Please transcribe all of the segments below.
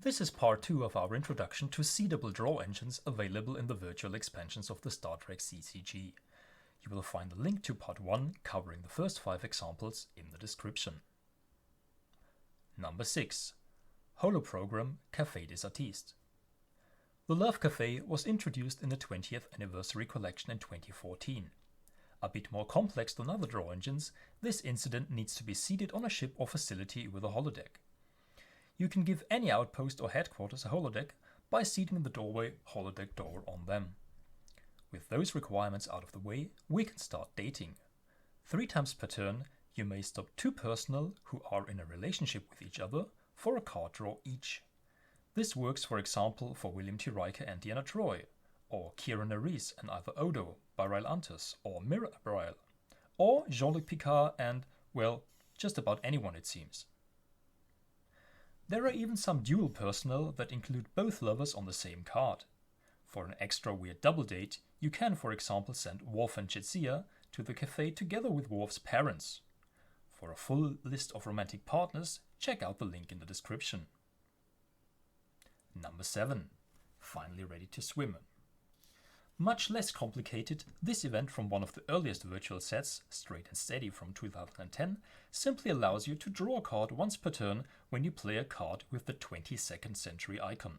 This is part 2 of our introduction to seedable draw engines available in the virtual expansions of the Star Trek CCG. You will find the link to part 1 covering the first 5 examples in the description. Number 6. Holoprogram Café des Artistes. The Love Café was introduced in the 20th anniversary collection in 2014. A bit more complex than other draw engines, this incident needs to be seated on a ship or facility with a holodeck. You can give any outpost or headquarters a holodeck by seating the doorway holodeck door on them. With those requirements out of the way, we can start dating. 3 times per turn, you may stop 2 personnel who are in a relationship with each other for a card draw each. This works, for example, for William T. Riker and Deanna Troi, or Kira Nerys and either Odo, Bareil Antus, or Mira Bareil, or Jean-Luc Picard and, well, just about anyone it seems. There are even some dual personnel that include both lovers on the same card. For an extra weird double date, you can, for example, send Worf and Jadzia to the cafe together with Worf's parents. For a full list of romantic partners, check out the link in the description. Number 7. Finally ready to swim. Much less complicated, this event from one of the earliest virtual sets, Straight and Steady from 2010, simply allows you to draw a card once per turn when you play a card with the 22nd century icon.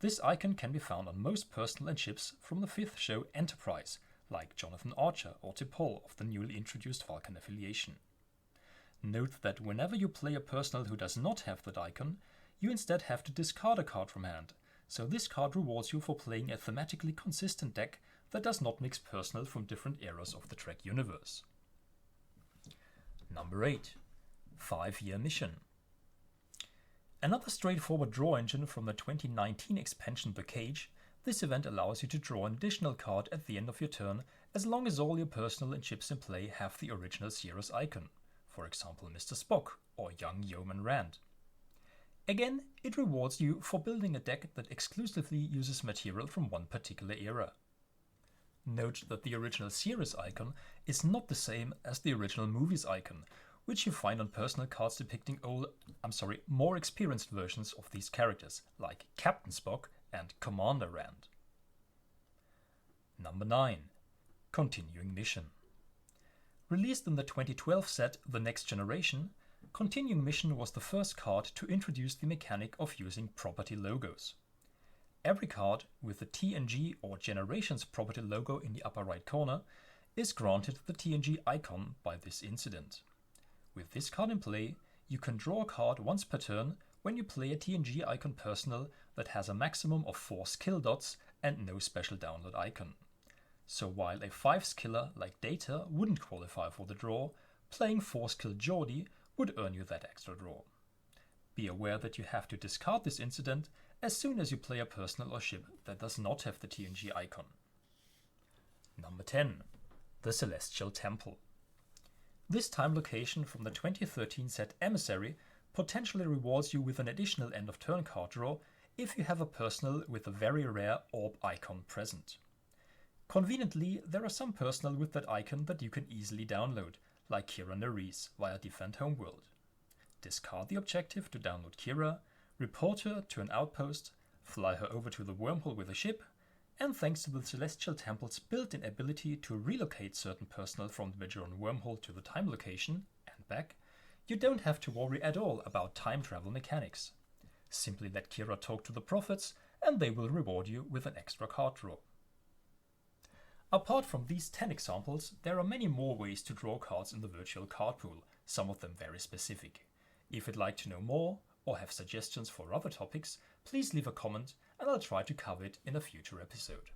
This icon can be found on most personnel and ships from the 5th show Enterprise, like Jonathan Archer or T'Pol of the newly introduced Vulcan affiliation. Note that whenever you play a personnel who does not have that icon, you instead have to discard a card from hand, so this card rewards you for playing a thematically consistent deck that does not mix personnel from different eras of the Trek universe. Number 8. 5-Year Mission. Another straightforward draw engine from the 2019 expansion The Cage, this event allows you to draw an additional card at the end of your turn as long as all your personnel and ships in play have the original Sierra's icon, for example Mr. Spock or young Yeoman Rand. Again, it rewards you for building a deck that exclusively uses material from one particular era. Note that the original Sierra's icon is not the same as the original movie's icon, which you find on personal cards depicting more experienced versions of these characters, like Captain Spock and Commander Rand. Number 9. Continuing Mission. Released in the 2012 set The Next Generation, Continuing Mission was the first card to introduce the mechanic of using property logos. Every card with the TNG or Generations property logo in the upper right corner is granted the TNG icon by this incident. With this card in play, you can draw a card once per turn when you play a TNG icon personnel that has a maximum of 4 skill dots and no special download icon. So while a 5 skiller like Data wouldn't qualify for the draw, playing 4 skill Geordi would earn you that extra draw. Be aware that you have to discard this incident as soon as you play a personnel or ship that does not have the TNG icon. Number 10. The Celestial Temple. This time location from the 2013 set Emissary potentially rewards you with an additional end of turn card draw if you have a personnel with a very rare orb icon present. Conveniently, there are some personnel with that icon that you can easily download, like Kira Nerys via Defend Homeworld. Discard the objective to download Kira, report her to an outpost, fly her over to the wormhole with a ship, and thanks to the Celestial Temple's built-in ability to relocate certain personnel from the Majoran wormhole to the time location and back, you don't have to worry at all about time travel mechanics. Simply let Kira talk to the prophets and they will reward you with an extra card draw. Apart from these 10 examples, there are many more ways to draw cards in the virtual card pool, some of them very specific. If you'd like to know more or have suggestions for other topics, please leave a comment and I'll try to cover it in a future episode.